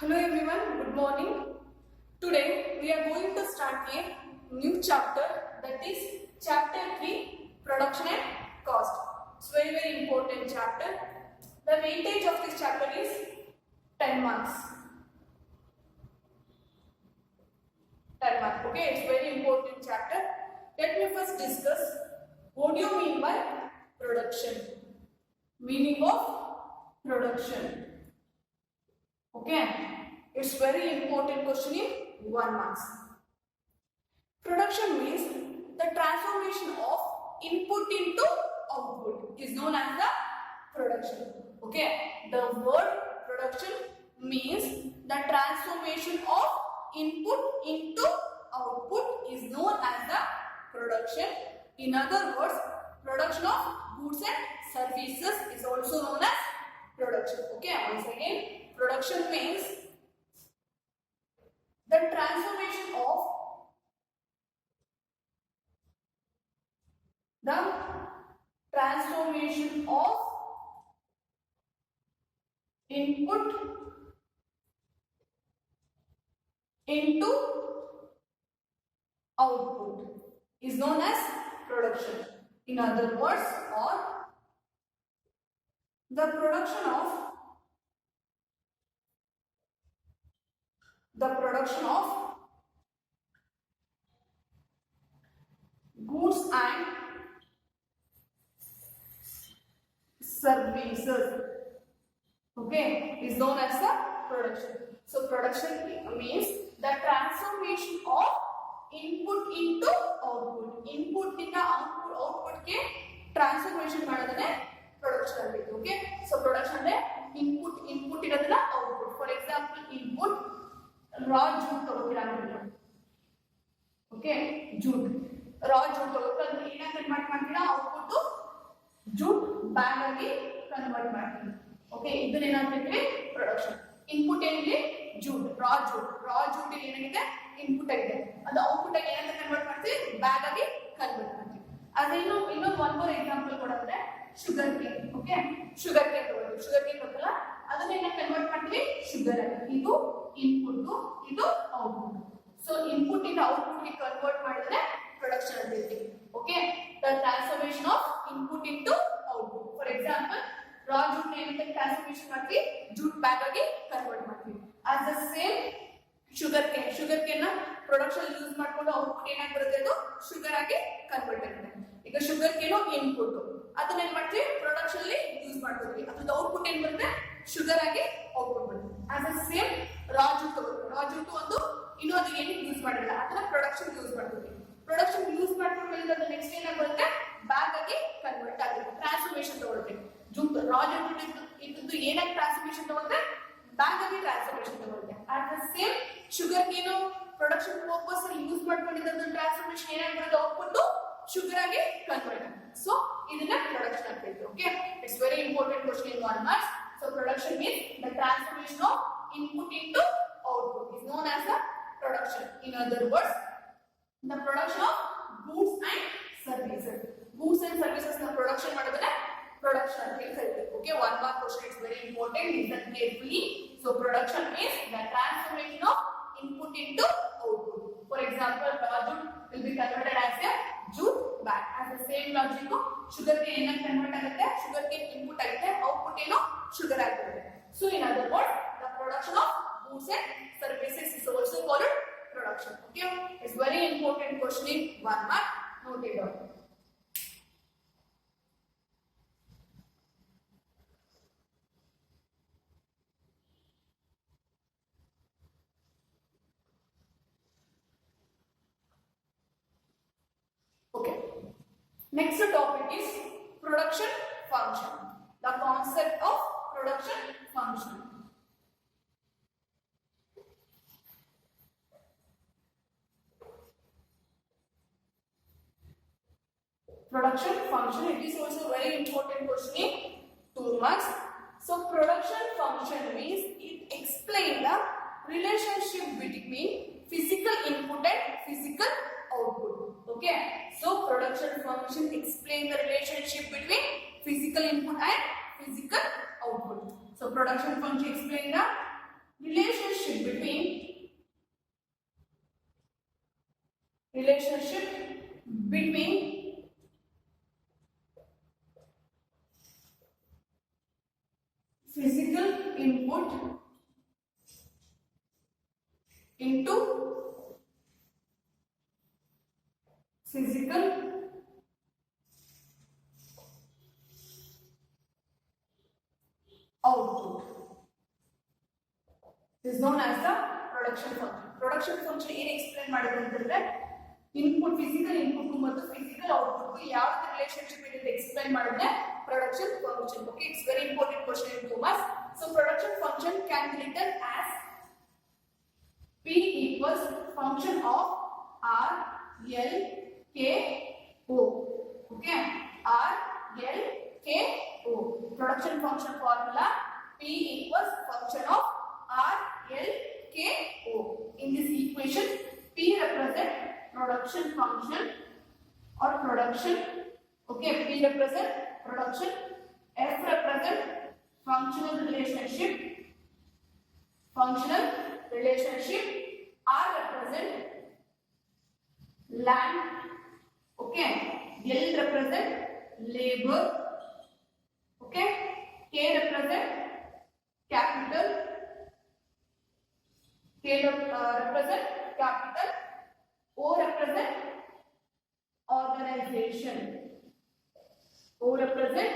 Hello everyone, good morning. Today we are going to start a new chapter, that is chapter 3, production and cost. It's very important chapter. The weightage of this chapter is 10 marks. 10 marks, okay, it's very important chapter. Let me first discuss what do you mean by production. Meaning of production. Okay, it's very important question in 1 marks. Production means the transformation of input into output is known as the production. Okay, the word production means the transformation of input into output is known as the production. In other words, production of goods and services is also known as production. Okay, once again, production means the transformation of input into output is known as production. In other words, or the production of goods and services, okay, is known as the production. So production means the transformation of input into output. Input inda output ke transformation madadane production agaitu. Okay, so production ಅಂದ್ರೆ input ಇರೋದನ್ನ output. For example, input raw jute ತಗೋತೀರಾ ಅಂದ್ರೆ, okay, jute raw jute ತಗೋದ್ರೆ ಏನ convert ಮಾಡ್ತೀರಾ, output jute bag ಆಗಿ convert ಮಾಡ್ತೀವಿ. Okay, ಇದನ್ನ ಏನಾಗ್ತಿದೆ production. Input ಏನಿದೆ ಜೂಟ್, ರಾ ಜೂಟ್ ಏನಾಗಿದೆ ಇನ್ಪುಟ್ ಆಗಿದೆ, ಅದು ಔಟ್ಪುಟ್ ಆಗಿ ಏನಂತ ಕನ್ವರ್ಟ್ ಮಾಡ್ತೀವಿ, ಬ್ಯಾಗ್ ಆಗಿ ಕನ್ವರ್ಟ್ ಮಾಡ್ತೀವಿ. ಅದೇ ಇನ್ನೊಂದು ಒನ್ ಮೋರ್ ಎಕ್ಸಾಂಪಲ್ ಕೊಡೋದ್ರೆ sugar cane. Okay, sugar cane ತಗೊಳ್ತೀವಿ, ಶುಗರ್ ಕೇನ್ ಗೊತ್ತಲ್ಲ, ಅದನ್ನ ಏನ ಕನ್ವರ್ಟ್ ಮಾಡ್ತೀವಿ ಶುಗರ್ ಆಗಿ. ಇದು ಇನ್ಪುಟ್, ಇದು ಔಟ್ಪುಟ್. ಸೊ ಇನ್ಪುಟ್ ಇಂದ ಔಟ್ಪುಟ್ ಗೆ ಕನ್ವರ್ಟ್ ಮಾಡಿದ್ರೆ ಪ್ರೊಡಕ್ಷನ್ ಅಂತ ಹೇಳ್ತೀವಿ. Okay, the transformation of input into output. For example, raw jute ಏನಂತ ಟ್ರಾನ್ಸ್ಫಾರ್ಮೇಶನ್ ಮಾಡ್ತೀವಿ, ಜೂಟ್ ಬ್ಯಾಗ್ ಆಗಿ ಕನ್ವರ್ಟ್ ಮಾಡ್ತೀವಿ. As the same sugar cane ನ ಪ್ರೊಡಕ್ಷನ್ ಯೂಸ್ ಮಾಡ್ಕೊಂಡು ಔಟ್ಪುಟ್ ಏನಾಗಿ ಬರುತ್ತೆ, ಅದು ಶುಗರ್ ಆಗಿ ಕನ್ವರ್ಟ್ ಆಗುತ್ತೆ. ಈಗ ಶುಗರ್ ಕೇನು ಇನ್ಪುಟ್, ಅದನ್ನ ಏನ್ ಮಾಡ್ತೀವಿ ಪ್ರೊಡಕ್ಷನ್ ಅಲ್ಲಿ ಯೂಸ್ ಮಾಡ್ತೀವಿ. ಅದ್ರದ್ದು ಔಟ್ಪುಟ್ ಏನ್ ಬರುತ್ತೆ, ಶುಗರ್ ಆಗಿ ಔಟ್ಪುಟ್ ಬರುತ್ತೆ. As the same raw jute ಒಂದು ಇನ್ನೂ ಅದು ಏನು ಯೂಸ್ ಮಾಡಿಲ್ಲ, ಅದನ್ನ ಪ್ರೊಡಕ್ಷನ್ ಯೂಸ್ ಮಾಡ್ತೀವಿ. ಪ್ರೊಡಕ್ಷನ್ ಯೂಸ್ ಮಾಡ್ಕೊಂಡ್ಮೇಲೆ ಅದು ನೆಕ್ಸ್ಟ್ ಏನಾಗಿ ಬರುತ್ತೆ, ಬ್ಯಾಗ್ ಆಗಿ ಕನ್ವರ್ಟ್ ಆಗುತ್ತೆ, ಟ್ರಾನ್ಸ್ಫಾರ್ಮೇಶನ್ ತಗೊಳುತ್ತೆ. ಜೂಟ್ ರಾ ಜೂಟ್ ಇದ್ದು ಏನಾಗಿ ಟ್ರಾನ್ಸ್ಫಾರ್ಮೇಶನ್ ತಗೊಳುತ್ತೆ, ಬ್ಯಾಗ್ ಆಗಿ ಟ್ರಾನ್ಸ್ಫಾರ್ಮೇಶನ್ ತಗೊಳುತ್ತೆ. At the same sugar cane production purpose ಅಲ್ಲಿ ಯೂಸ್ ಮಾಡ್ಕೊಂಡಿದ್ದು ಟ್ರಾನ್ಸ್ಫಾರ್ಮೇಶನ್ ಏನಾಗಿ ಬರುತ್ತೆ, ಔಟ್ಪುಟ್ ಶುಗರ್ ಆಗಿ ಕನ್ವರ್ಟ್ ಆಗುತ್ತೆ. ಸೊ ಇದನ್ನ ಪ್ರೊಡಕ್ಷನ್ ಅಂತ ಹೇಳ್ತೀವಿ. Okay, it's very important question in 1 marks. So production means the transformation of input into output is known as the production. In other words, the production of goods and services. Goods and services na production madadane production ante ಹೇಳ್ತೀವಿ. Okay, 1 mark question, it's very important, listen carefully. So production means the transformation of input into output. For example, raw jute will be converted as a jute bag. As the same logic, sugar cane ಏನಾಗಿ convert ಆಗುತ್ತೆ, sugar cane input ಆಗುತ್ತೆ, output ಏನು sugar ಆಗಿರುತ್ತೆ. So in other words, the production of goods and services is also called production. Okay, it's very important question in 1 mark. Note it down. Okay, next topic is production function. The concept of production function. Production function, it is also very important question in 2 marks. So production function means it explains the relationship between physical input and physical output. Okay, so production function explain the relationship between physical input and physical output. So production function explain the relationship between physical input into physical output is known as the production function. Production function ಏನು explain ಮಾಡಿದ್ರು ಅಂತಂದ್ರೆ input physical input ಮತ್ತು physical output ಯಾವ relationship ಇದೆ explain ಮಾಡಿದ್ರೆ production function. Okay, it's very important question in 2 marks. So production function can be written as P equals function of R L K O. Okay, R L K O. Production function formula P equals function of R L K O. In this equation, P represent production function or production. Okay, P represent production, F represent functional relationship, R represent land, okay, L represent labor, okay, K represent capital, represent capital, O represent organization. O represent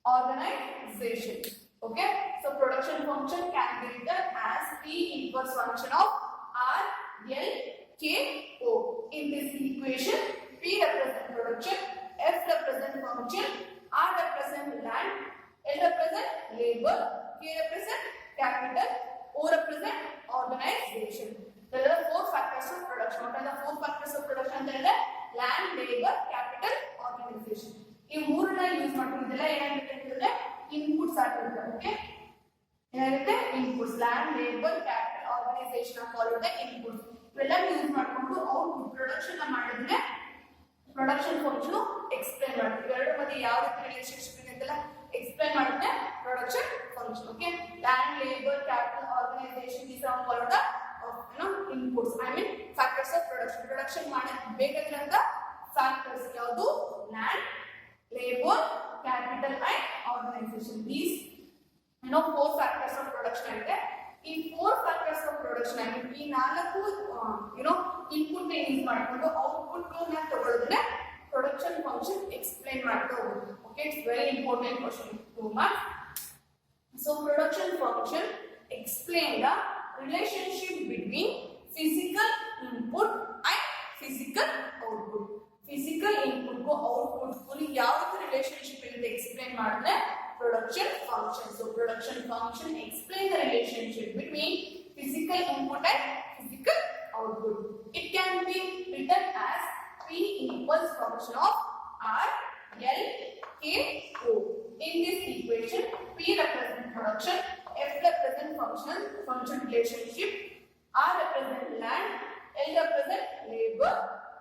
organization. Okay, so production function can be written as P equals function of R L K O. In this equation, P represent production, F represent function, R represent land, L represent labor, K represent capital, O represent organization. There are 4 factors of production. What are the 4 factors of production? There are land, labor, capital, organization. ಈ ಮೂರನ್ನ use ಮಾಡ್ಕೊಂಡಿದ್ದೆಲ್ಲ ಏನಾಗುತ್ತೆ ಅಂತಂದ್ರೆ inputs ಆಗಿರುತ್ತೆ. Okay, ಏನಾಗುತ್ತೆ inputs, land, labour, capital, organisation called the inputs. ಇವೆಲ್ಲ use ಮಾಡ್ಕೊಂಡು output production ಮಾಡಿದ್ರೆ production function explain ಮಾಡ್ತೀವಿ. ಎರಡು ಮಧ್ಯೆ ಯಾವ ರೀತಿ ರಿಲೇಶನ್ಶಿಪ್ ಇದೆ ಅಂತೆಲ್ಲ ಎಕ್ಸ್ಪ್ಲೈನ್ ಮಾಡುತ್ತೆ production function. Okay, land, labour, capital, organisation these are called the inputs. I mean factors of production. Production ಮಾಡಕ್ಕೆ ಬೇಕಾಗಿರೋಂಥ ಫ್ಯಾಕ್ಟರ್ಸ್ ಯಾವುದು? Land, labor, capital and organization. These 4 factors of production are there. In 4 factors of production, I mean ಈ ನಾಲ್ಕು input ನ use ಮಾಡಿಕೊಂಡು output ನ ತಗೊಳ್ಳೋದನ್ನ production function explain ಮಾಡ್ತಾ ಹೋಗೋದು. Okay, it's very important question 2 marks. So production function explain the relationship between physical input and physical output. Physical input ಗೋ output ಗೋ ಯಾವ ರೀತಿ ರಿಲೇಶನ್ಶಿಪ್ ಇದೆ ಎಕ್ಸ್ಪ್ಲೈನ್ ಮಾಡಿದ್ರೆ production function. So production function explain the relationship between physical input and physical output. It can be written as P equals function of R L K O. In this equation, P represent production, F represent function relationship, R represent land, L represent labor,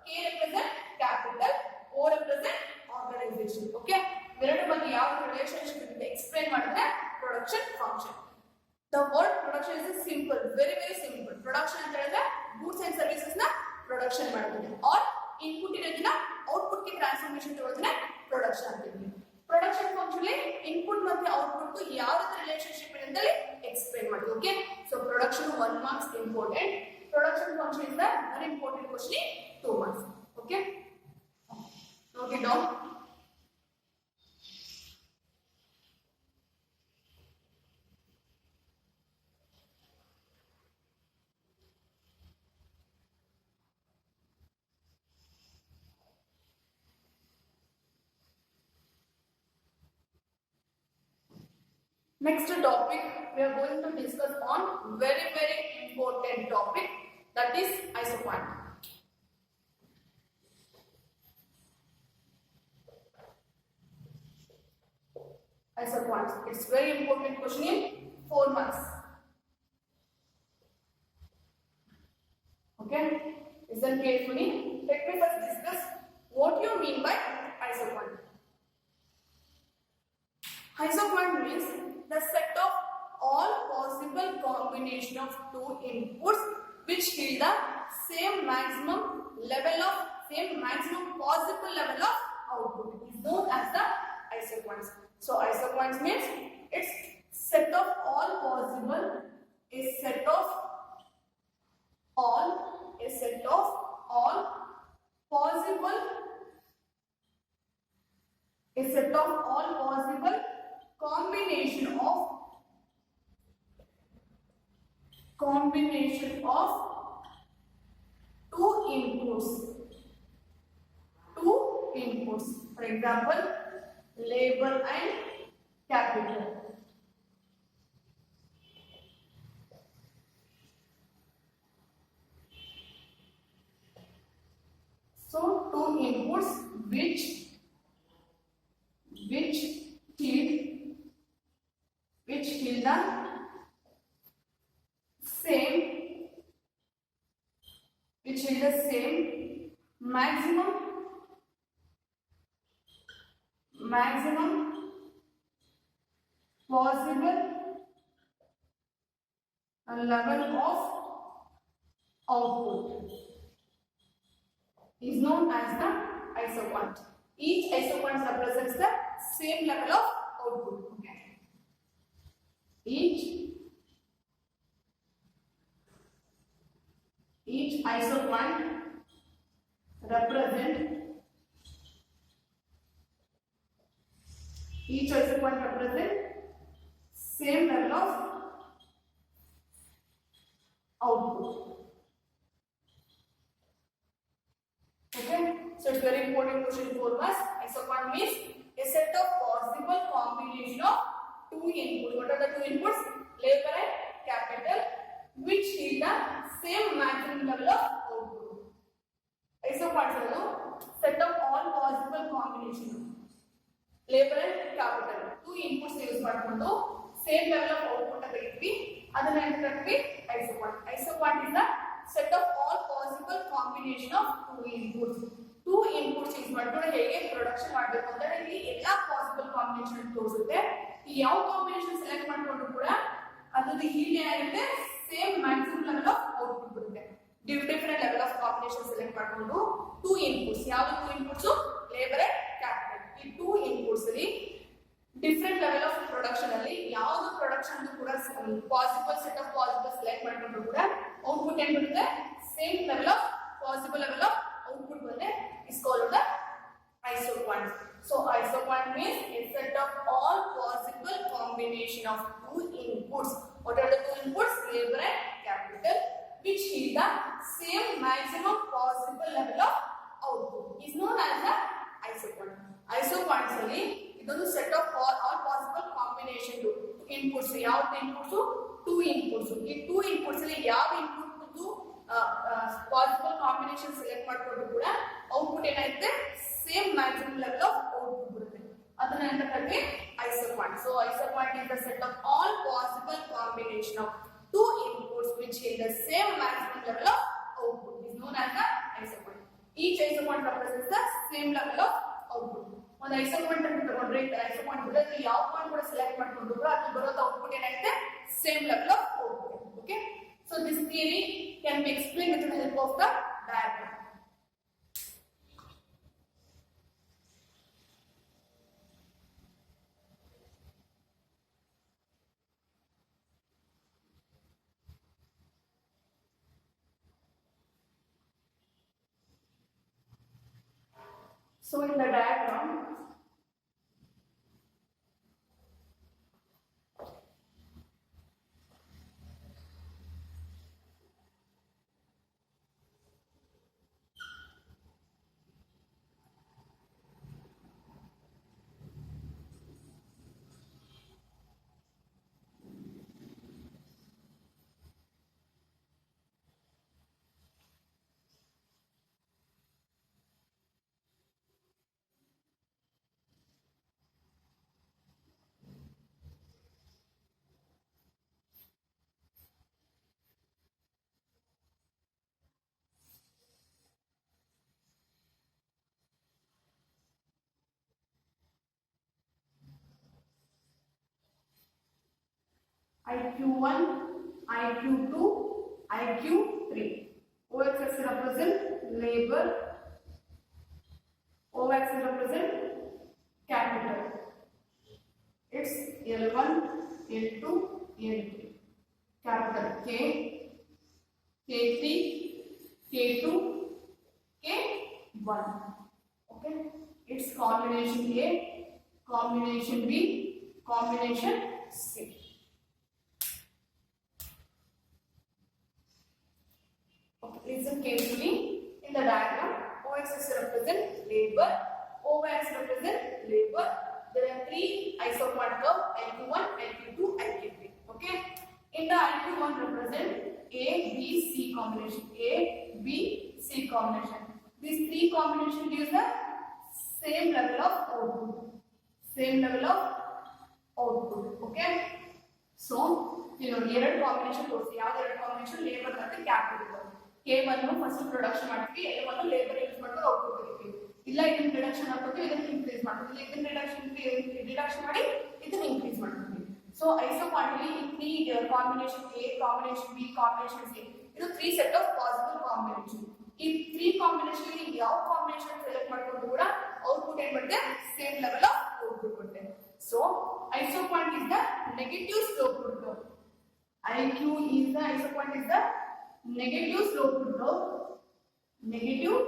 K represent capital, O represent organization. Okay, ಎರಡು ಮಧ್ಯೆ ಯಾವ relationship ಇದೆ explain ಮಾಡಿದ್ರೆ production function. The word production is simple, very simple. Production ಅಂತ ಹೇಳಿದ್ರೆ goods and services ನ production ಮಾಡೋದು, or input ಇರೋದನ್ನ ಔಟ್ಪುಟ್ ಗೆ ಟ್ರಾನ್ಸ್ಫಾರ್ಮೇಷನ್ ತಗೊಳ್ಳೋದನ್ನ ಪ್ರೊಡಕ್ಷನ್ ಅಂತೀವಿ. ಪ್ರೊಡಕ್ಷನ್ ಫಂಕ್ಷನ್ ಅಲ್ಲಿ ಇನ್ಪುಟ್ ಮತ್ತೆ ಔಟ್ಪುಟ್ ಯಾವ ರೀತಿ ರಿಲೇಶನ್ಶಿಪ್ ಇದೆ ಅಂತ ಎಕ್ಸ್ಪ್ಲೈನ್ ಮಾಡ್ತೀವಿ. Okay, so production 1 marks important. Production function is the very important question in 2 marks. Okay, note it down. Next topic we are going to discuss on very important topic, that is isoquant. Isoquants. It's very important question in 4 marks. Okay, listen carefully. Let me first discuss what you mean by isoquant. Isoquant means the set of all possible combination of two inputs which yield the same maximum possible level of output is known as the isoquants. So isoquants means it's set of all possible combination of two inputs, for example labor and capital. So two inputs which yield the same maximum possible level of output is known as the isoquant. Each isoquant represents the same level of output. Okay. Each isoquant represent same level of output. Okay, so it's very important question for us. Isoquant means a set of possible combination of two inputs. What are the two inputs? Labor and capital, which yield the same maximum level of output. Isoquant is a set of all possible combination. Labor and capital, two inputs use ಮಾಡಿಕೊಂಡು same level of output ತೆಗಿತೀವಿ. ಅದನ್ನ ಏನು ಕರೀತೀವಿ? Isoquant. Isoquant is the set of all possible combination of two inputs. Two inputs use ಮಾಡಿಕೊಂಡು ಹೇಗೆ production ಮಾಡಬೇಕು ಅಂತ ಇಲ್ಲಿ ಎಲ್ಲಾ ಪಾಸಿಬಲ್ ಕಾಂಬಿನೇಷನ್ ತೋರಿಸುತ್ತೆ. ಈ ಯಾವ ಕಾಂಬಿನೇಷನ್ ಸೆಲೆಕ್ಟ್ ಮಾಡಿಕೊಂಡು ಕೂಡ ಅದರ yield ಏನಾಗುತ್ತೆ? Same maximum level of output ಬರುತ್ತೆ. Different level of combination select ಮಾಡಿಕೊಂಡು ಟೂ ಇನ್ಪುಟ್ಸ್, ಯಾವುದು two inputs? Labour and capital. ಈ ಟೂ ಇನ್ಪುಟ್ಸ್ ಅಲ್ಲಿ ಡಿಫರೆಂಟ್ ಲೆವೆಲ್ ಆಫ್ ಪ್ರೊಡಕ್ಷನ್ ಅಲ್ಲಿ ಯಾವುದು ಪ್ರೊಡಕ್ಷನ್ ಕೂಡ possible set of possible select ಮಾಡಿಕೊಂಡು ಕೂಡ ಔಟ್ಪುಟ್ ಏನ್ ಬರುತ್ತೆ? Same level of possible level of output ಬಂದ್ರೆ is called the isoquant. So isoquant means a set of all possible combination of two inputs. What are the two inputs? Labor and capital, which yield the same maximum possible level of output is known as the isoquant. Isoquants ಅಲ್ಲಿ ಇದೊಂದು set of all possible combination inputs. ಯಾವ inputs? Two inputs. ಈ two inputs ಅಲ್ಲಿ ಯಾವ input possible combination select ಮಾಡಿಕೊಂಡು ಕೂಡ output ಏನಾಗುತ್ತೆ? Same maximum level of output ಬರುತ್ತೆ. ಅದನ್ನ ಎಂತ ಕರೀತೀವಿ? isoquant. So isoquant is the set of all possible combination of two inputs which yield the same maximum level of output is known as the isoquant. Each isoquant represents the same level of output. ಒಂದು isoquant ಅಂತ ತಗೊಂಡ್ರೆ ಈ isoquant ಇದರಲ್ಲಿ ಯಾವ point ಕೂಡ select ಮಾಡಿಕೊಂಡು ಕೂಡ ಅದು ಬರೋ ಔಟ್ಪುಟ್ ಏನಾಗುತ್ತೆ? Same level of output. Okay, so this theory can be explained with the help of the diagram. So in the diagram, IQ1, IQ2, IQ3. O-axis represent labor, O-axis represent capital. It's L1, L2, L3. Capital K, K3, K2, K1. Okay. It's combination A, combination B, combination C. Okay. Listen carefully. In the diagram, O-axis represent labor, O-axis represent labor. There are three isoquant curve, IQ1, IQ2, IQ3. Okay. In the IQ1 represent A, B, C combination. A, B, C combination. These three combination gives the same level of output. Same level of output. Okay. So, ಎರಡು combination ತೋರಿಸಿ. ಯಾವ್ದು ಎರಡು combination? Labor ಮತ್ತು capital. K1 first production ಮಾಡ್ತೀವಿ, L1 labor use ಮಾಡ್ಕೊಂಡು output ಬರೀತೀವಿ. ಇಲ್ಲ ಇದನ್ನ reduction ಮಾಡ್ತೀವಿ, ಇದನ್ನ ಇನ್ಕ್ರೀಸ್ ಮಾಡ್ತೀವಿ. ಇಲ್ಲ ಇದನ್ನ ರಿಡಕ್ಷನ್ ಮಾಡಿ ಇದನ್ನ ಇನ್ಕ್ರೀಸ್ ಮಾಡ್ತೀವಿ. So isoquantity in three combination A, combination B, combination C. ಇದು three set of possible combination. ಈ three combination ಯಾವ combination ಸೆಲೆಕ್ಟ್ ಮಾಡ್ಕೊಂಡು ಕೂಡ ಔಟ್ಪುಟ್ ಏನ್ ಬರುತ್ತೆ? ಸೇಮ್ ಲೆವೆಲ್ ಆಫ್ ಔಟ್ಪುಟ್ ಬರುತ್ತೆ. So isoquant is the negative slope curve. IQ is the isoquant is the negative slope curve. Negative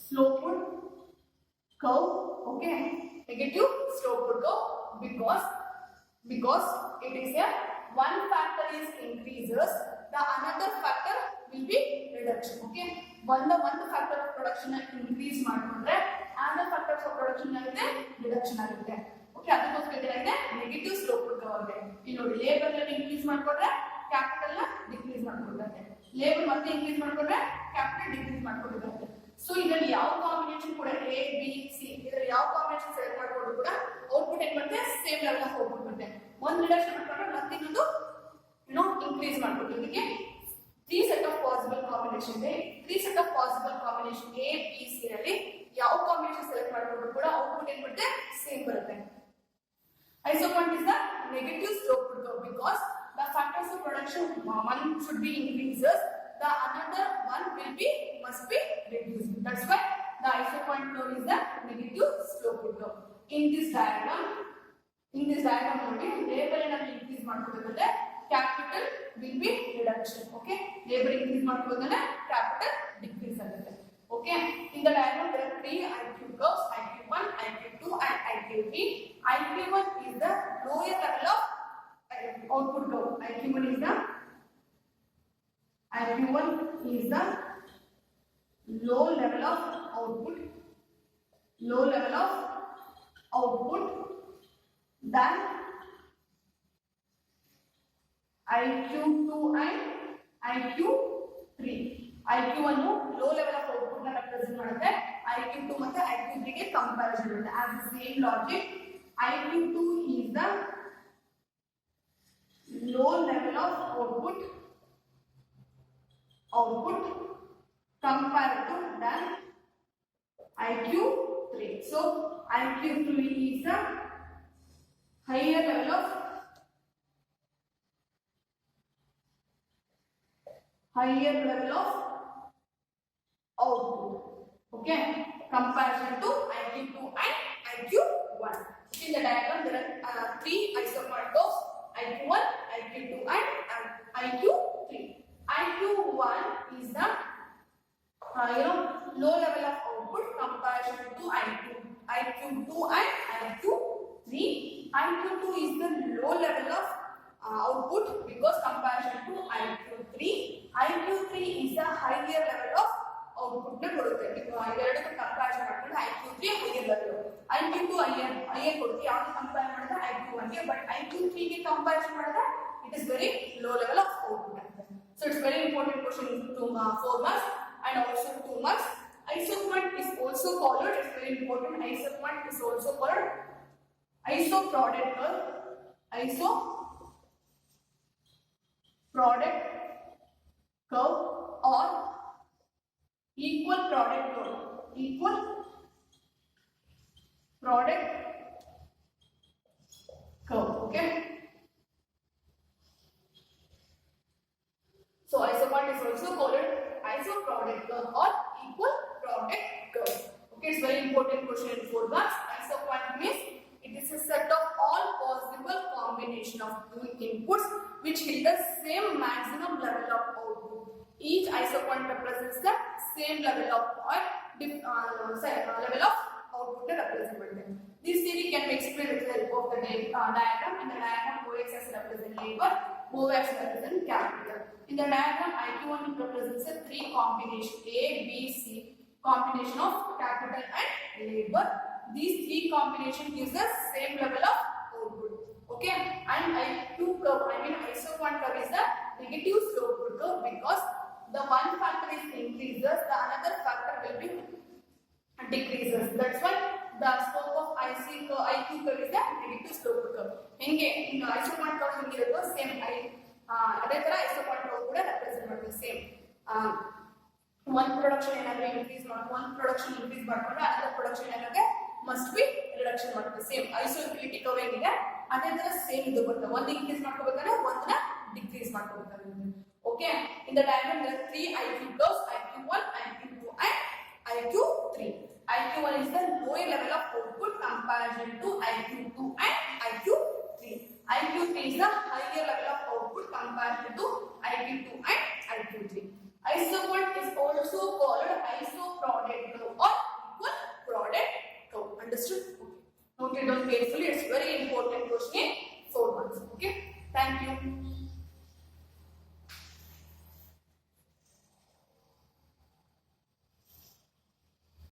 slope curve. Okay. Negative slope curve because it is a one factor is increases, the another factor will be reduction. Okay. One factor of production increase ಮಾಡ್ಕೊಂಡ್ರೆ another factor of production ಆಗುತ್ತೆ reduction ಆಗುತ್ತೆ. Okay. ಅದಕ್ಕೋಸ್ಕರ ಏನಾಗಿದೆ negative slope curve ಆಗಿದೆ. ಇಲ್ಲಿ ನೋಡಿ labour ನ increase ಮಾಡ್ಕೊಂಡ್ರೆ ಕ್ಯಾಪಿಟಲ್ ನ ಡಿಕ್ರೀಸ್ ಮಾಡ್ಕೊಳ್ತಾರೆ. ಲೇಬರ್ ಮತ್ತೆ ಇನ್ಕ್ರೀಸ್ ಮಾಡ್ಕೊಂಡ್ರೆ ಕ್ಯಾಪಿಟಲ್ ಡಿಕ್ರೀಸ್ ಮಾಡ್ಕೊಳ್ತಾರೆ. ಸೊ ಇದರಲ್ಲಿ ಯಾವ ಕಾಂಬಿನೇಷನ್ ಕೂಡ A, B, C ಇದರಲ್ಲಿ ಯಾವ ಕಾಂಬಿನೇಷನ್ ಸೆಲೆಕ್ಟ್ ಮಾಡ್ಕೊಂಡು ಕೂಡ ಔಟ್ಪುಟ್ ಏನ್ ಬರುತ್ತೆ? ಸೇಮ್ ಲೆವೆಲ್ ಆಫ್ ಔಟ್ಪುಟ್ ಬರುತ್ತೆ. ಒಂದು ರಿಡಕ್ಷನ್ ಮಾಡ್ಕೊಂಡ್ರೆ ಮತ್ತೆ ಇನ್ನೊಂದು ಇನ್ಕ್ರೀಸ್ ಮಾಡ್ಕೊಂಡು ಇದಕ್ಕೆ three set of possible combination ಇದೆ. Three set of possible combination A, B, C ನಲ್ಲಿ ಯಾವ ಕಾಂಬಿನೇಷನ್ ಸೆಲೆಕ್ಟ್ ಮಾಡ್ಕೊಂಡು ಕೂಡ ಔಟ್ಪುಟ್ ಏನ್ ಬರುತ್ತೆ? ಸೇಮ್ ಬರುತ್ತೆ. Isoquant is the negative slope curve because the factors of production one should be increases, the another one must be reduced. That's why the isoquant curve is the negative slope curve. In this diagram ನೋಡಿ labor ಏನಾದ್ರು increase ಮಾಡ್ಕೋಬೇಕಂದ್ರೆ capital will be reduction. Okay. Labor increase ಮಾಡ್ಕೋಬೇಕಂದ್ರೆ capital decrease ಆಗುತ್ತೆ. Okay. In the diagram there are three IQ curves, IQ1, IQ2 and IQ3. IQ1 is the lower level of output curve. IQ1 is the low level of output. Then IQ2 and IQ3. IQ1 low level of output na represent ಮಾಡುತ್ತೆ. IQ2 ಮತ್ತೆ IQ3 ಗೆ comparison ಮಾಡುತ್ತೆ. As the same logic, IQ2 is the low level of output compared to than IQ3. So IQ3 is the higher level of output. Okay. Comparison to IQ2 and IQ1. In the diagram there are three isoquant curves, IQ1, IQ2 and IQ3. IQ1 is the low level of output comparison to IQ2 and IQ3. IQ2 is the low level of output because comparison to IQ3. IQ3 is the higher level of output na kodutte. ಇವೆರಡಕ್ಕೂ comparison ಮಾಡಿದ್ರೆ IQ3 higher level, IQ2 higher ಕೊಡುತ್ತೆ. ಯಾವುದು compare ಮಾಡಿದ್ರೆ IQ1 ಗೆ, but IQ3 ಗೆ comparison ಮಾಡಿದ್ರೆ it is very low level of output. So it's very important question to 4 marks and also 2 marks. Isoquant is also called, it's very important, isoquant is also called isoproduct curve, or equal product curve. Okay. combination of two inputs which yield the same maximum level of output. Each isoquant represents the same level of level of output represented. This theory can be explained with the help of the diagram. In the diagram, OX represents labor, OX represents capital. In the diagram, IQ1 represents a three combination A, B, C combination of capital and labor. These three combination gives the same level of output. Okay, and IQ curve, isoquant curve is the negative slope curve because the one factor is increases, the another factor will be decreases. That's why the slope of IQ curve is the negative slope curve. Henge in isoquant curve hingiruttho same ಅದೇ ತರ isoquant curve ಕೂಡ represent ಮಾಡುತ್ತೆ same. One production ಏನಾದರೂ increase ಮಾಡ್ಕೊಂಡು one production increase ಮಾಡ್ಕೊಂಡ್ರೆ another production ಏನಾಗುತ್ತೆ must be reduction ಮಾಡುತ್ತೆ same. Isoequality curve ಏನಿದೆ ಅದೇ ತರ ಸೇಮ್ ಇದು ಬರುತ್ತೆ. ಒಂದು increase ಮಾಡ್ಕೋಬೇಕಾದ್ರೆ ಒಂದನ್ನ decrease ಮಾಡ್ಕೋಬೇಕಾಗುತ್ತೆ. Okay, in the diagram there are three IQ curves, IQ1, IQ2 and IQ3. IQ1 is the lower level of output comparison to IQ2 and IQ3. IQ3 is the higher level of output compared to IQ2 and IQ3. Isoquant is also called isoproduct curve or equal product curve. Understood? Okay. Note it down carefully. It's very important question in 4 months. Okay. Thank you.